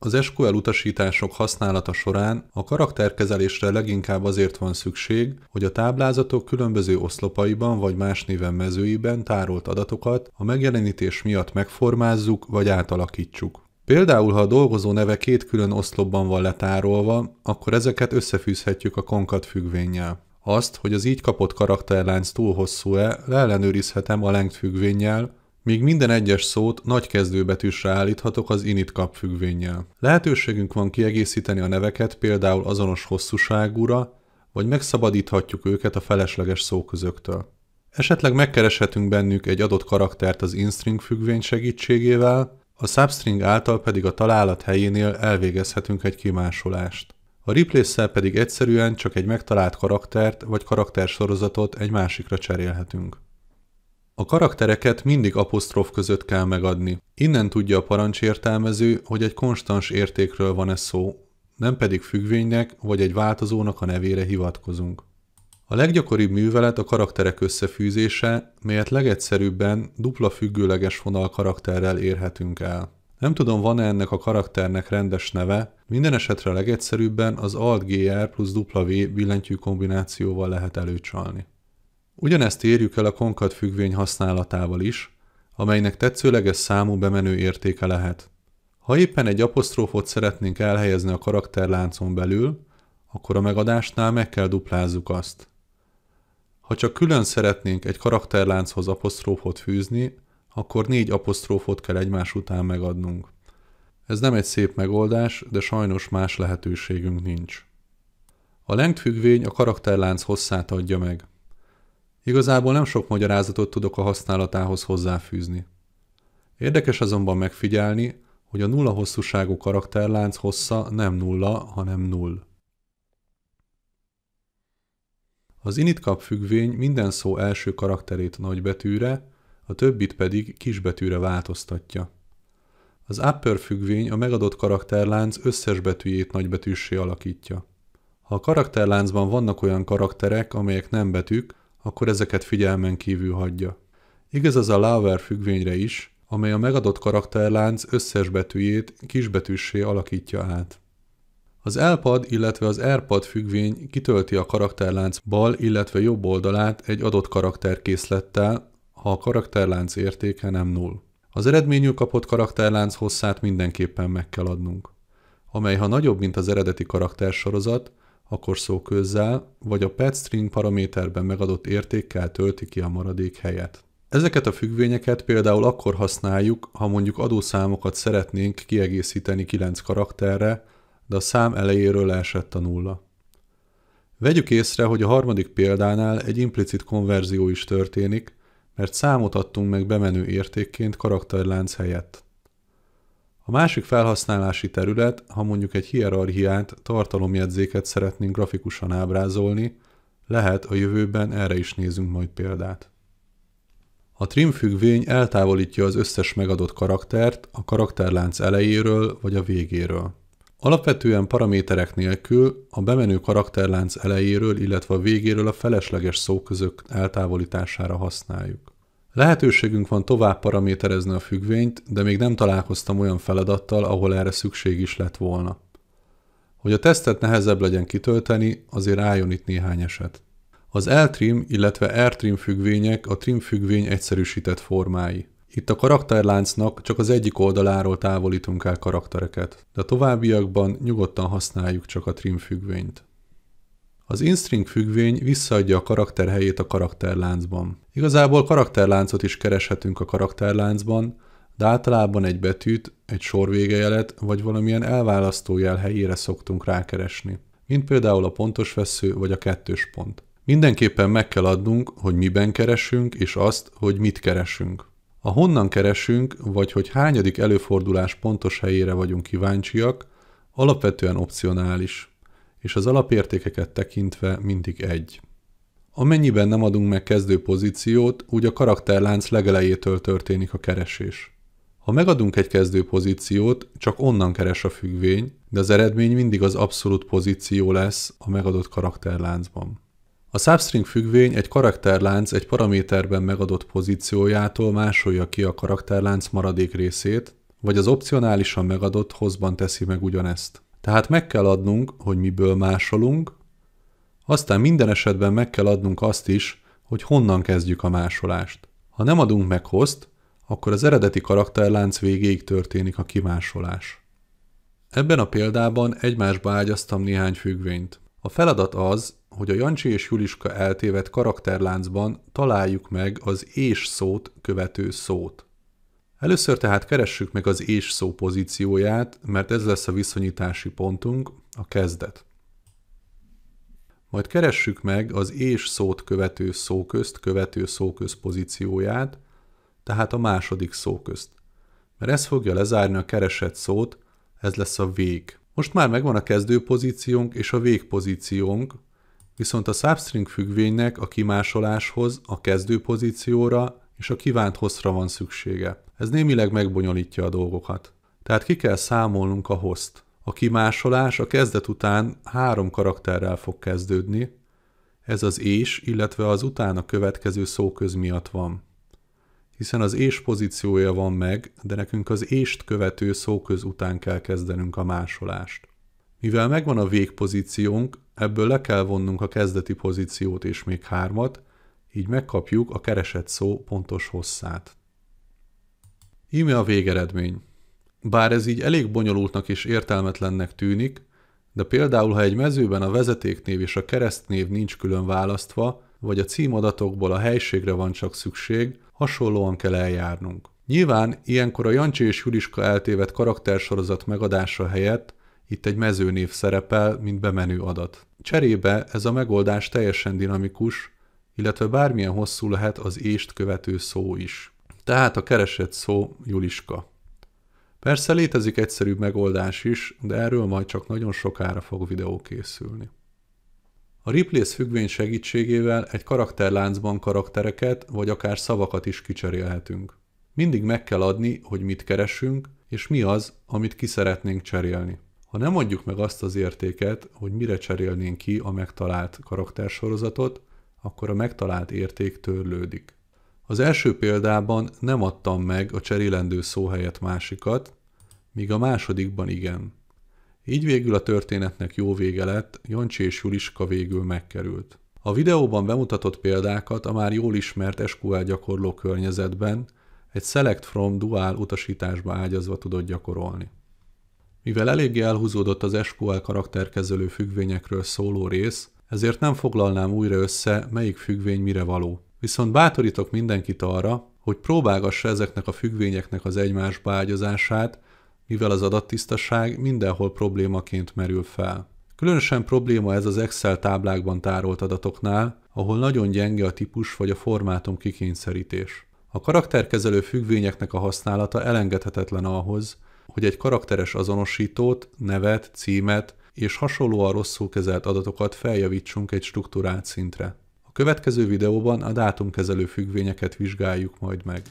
az SQL utasítások használata során a karakterkezelésre leginkább azért van szükség, hogy a táblázatok különböző oszlopaiban vagy más néven mezőiben tárolt adatokat a megjelenítés miatt megformázzuk vagy átalakítsuk. Például, ha a dolgozó neve két külön oszlopban van letárolva, akkor ezeket összefűzhetjük a concat függvénnyel. Azt, hogy az így kapott karakterlánc túl hosszú-e, leellenőrizhetem a length függvénnyel, míg minden egyes szót nagy kezdőbetűsre állíthatok az initCap függvénnyel. Lehetőségünk van kiegészíteni a neveket például azonos hosszúságúra, vagy megszabadíthatjuk őket a felesleges szóközöktől. Esetleg megkereshetünk bennük egy adott karaktert az instring függvény segítségével, a substring által pedig a találat helyénél elvégezhetünk egy kimásolást. A replace-szel pedig egyszerűen csak egy megtalált karaktert vagy karaktersorozatot egy másikra cserélhetünk. A karaktereket mindig apostróf között kell megadni. Innen tudja a parancsértelmező, hogy egy konstans értékről van-e szó, nem pedig függvénynek vagy egy változónak a nevére hivatkozunk. A leggyakoribb művelet a karakterek összefűzése, melyet legegyszerűbben dupla függőleges vonal karakterrel érhetünk el. Nem tudom, van-e ennek a karakternek rendes neve, minden esetre legegyszerűbben az Alt-GR plusz W billentyű kombinációval lehet előcsalni. Ugyanezt érjük el a concat függvény használatával is, amelynek tetszőleges számú bemenő értéke lehet. Ha éppen egy apostrófot szeretnénk elhelyezni a karakterláncon belül, akkor a megadásnál meg kell duplázzuk azt. Ha csak külön szeretnénk egy karakterlánchoz apostrófot fűzni, akkor 4 apostrófot kell egymás után megadnunk. Ez nem egy szép megoldás, de sajnos más lehetőségünk nincs. A length függvény a karakterlánc hosszát adja meg. Igazából nem sok magyarázatot tudok a használatához hozzáfűzni. Érdekes azonban megfigyelni, hogy a nulla hosszúságú karakterlánc hossza nem nulla, hanem null. Az initCap függvény minden szó első karakterét nagybetűre, a többit pedig kisbetűre változtatja. Az upper függvény a megadott karakterlánc összes betűjét nagybetűssé alakítja. Ha a karakterláncban vannak olyan karakterek, amelyek nem betűk, akkor ezeket figyelmen kívül hagyja. Igaz az a lower függvényre is, amely a megadott karakterlánc összes betűjét kisbetűssé alakítja át. Az lpad, illetve az rpad függvény kitölti a karakterlánc bal, illetve jobb oldalát egy adott karakterkészlettel, ha a karakterlánc értéke nem null. Az eredményül kapott karakterlánc hosszát mindenképpen meg kell adnunk, amely ha nagyobb, mint az eredeti karaktersorozat, akkor szóközzel, vagy a petstring paraméterben megadott értékkel tölti ki a maradék helyet. Ezeket a függvényeket például akkor használjuk, ha mondjuk adószámokat szeretnénk kiegészíteni 9 karakterre, de a szám elejéről leesett a nulla. Vegyük észre, hogy a harmadik példánál egy implicit konverzió is történik, mert számot adtunk meg bemenő értékként karakterlánc helyett. A másik felhasználási terület, ha mondjuk egy hierarchiát, tartalomjegyzéket szeretnénk grafikusan ábrázolni, lehet a jövőben erre is nézünk majd példát. A trim függvény eltávolítja az összes megadott karaktert a karakterlánc elejéről vagy a végéről. Alapvetően paraméterek nélkül a bemenő karakterlánc elejéről, illetve a végéről a felesleges szóközök eltávolítására használjuk. Lehetőségünk van tovább paraméterezni a függvényt, de még nem találkoztam olyan feladattal, ahol erre szükség is lett volna. Hogy a tesztet nehezebb legyen kitölteni, azért álljon itt néhány eset. Az ltrim, illetve rtrim függvények a trim függvény egyszerűsített formái. Itt a karakterláncnak csak az egyik oldaláról távolítunk el karaktereket, de a továbbiakban nyugodtan használjuk csak a trim függvényt. Az instring függvény visszaadja a karakter helyét a karakterláncban. Igazából karakterláncot is kereshetünk a karakterláncban, de általában egy betűt, egy sorvégejelet vagy valamilyen elválasztó jel helyére szoktunk rákeresni, mint például a pontos vesző vagy a kettős pont. Mindenképpen meg kell adnunk, hogy miben keresünk, és azt, hogy mit keresünk. A honnan keresünk, vagy hogy hányadik előfordulás pontos helyére vagyunk kíváncsiak, alapvetően opcionális, és az alapértékeket tekintve mindig 1. Amennyiben nem adunk meg kezdő pozíciót, úgy a karakterlánc legelejétől történik a keresés. Ha megadunk egy kezdő pozíciót, csak onnan keres a függvény, de az eredmény mindig az abszolút pozíció lesz a megadott karakterláncban. A substring függvény egy karakterlánc egy paraméterben megadott pozíciójától másolja ki a karakterlánc maradék részét, vagy az opcionálisan megadott hozban teszi meg ugyanezt. Tehát meg kell adnunk, hogy miből másolunk, aztán minden esetben meg kell adnunk azt is, hogy honnan kezdjük a másolást. Ha nem adunk meg hozt, akkor az eredeti karakterlánc végéig történik a kimásolás. Ebben a példában egymásba ágyaztam néhány függvényt. A feladat az, hogy a Jancsi és Juliska eltévedt karakterláncban találjuk meg az és szót követő szót. Először tehát keressük meg az és szó pozícióját, mert ez lesz a viszonyítási pontunk, a kezdet. Majd keressük meg az és szót követő szóköz pozícióját, tehát a második szóközt. Mert ez fogja lezárni a keresett szót, ez lesz a vég. Most már megvan a kezdő pozíciónk és a vég pozíciónk, viszont a substring függvénynek a kimásoláshoz a kezdő pozícióra és a kívánt hosszra van szüksége. Ez némileg megbonyolítja a dolgokat. Tehát ki kell számolnunk a hozt. A kimásolás a kezdet után 3 karakterrel fog kezdődni, ez az és, illetve az utána következő szóköz miatt van. Hiszen az és pozíciója van meg, de nekünk az ést követő szóköz után kell kezdenünk a másolást. Mivel megvan a végpozíciónk, ebből le kell vonnunk a kezdeti pozíciót és még 3-at, így megkapjuk a keresett szó pontos hosszát. Íme a végeredmény. Bár ez így elég bonyolultnak és értelmetlennek tűnik, de például ha egy mezőben a vezetéknév és a keresztnév nincs külön választva, vagy a címadatokból a helységre van csak szükség, hasonlóan kell eljárnunk. Nyilván ilyenkor a Jancsi és Juliska eltévedt karaktersorozat megadása helyett itt egy mezőnév szerepel, mint bemenő adat. Cserébe ez a megoldás teljesen dinamikus, illetve bármilyen hosszú lehet az ést követő szó is. Tehát a keresett szó Juliska. Persze létezik egyszerűbb megoldás is, de erről majd csak nagyon sokára fog videó készülni. A replace függvény segítségével egy karakterláncban karaktereket vagy akár szavakat is kicserélhetünk. Mindig meg kell adni, hogy mit keresünk, és mi az, amit ki szeretnénk cserélni. Ha nem adjuk meg azt az értéket, hogy mire cserélnénk ki a megtalált karaktersorozatot, akkor a megtalált érték törlődik. Az első példában nem adtam meg a cserélendő szó helyett másikat, míg a másodikban igen. Így végül a történetnek jó vége lett, Jancsi és Juliska végül megkerült. A videóban bemutatott példákat a már jól ismert SQL gyakorló környezetben egy select from dual utasításba ágyazva tudod gyakorolni. Mivel eléggé elhúzódott az SQL karakterkezelő függvényekről szóló rész, ezért nem foglalnám újra össze, melyik függvény mire való. Viszont bátorítok mindenkit arra, hogy próbálgassa ezeknek a függvényeknek az egymásba ágyazását, mivel az adattisztaság mindenhol problémaként merül fel. Különösen probléma ez az Excel táblákban tárolt adatoknál, ahol nagyon gyenge a típus vagy a formátum kikényszerítés. A karakterkezelő függvényeknek a használata elengedhetetlen ahhoz, hogy egy karakteres azonosítót, nevet, címet és hasonlóan rosszul kezelt adatokat feljavítsunk egy strukturált szintre. A következő videóban a dátumkezelő függvényeket vizsgáljuk majd meg.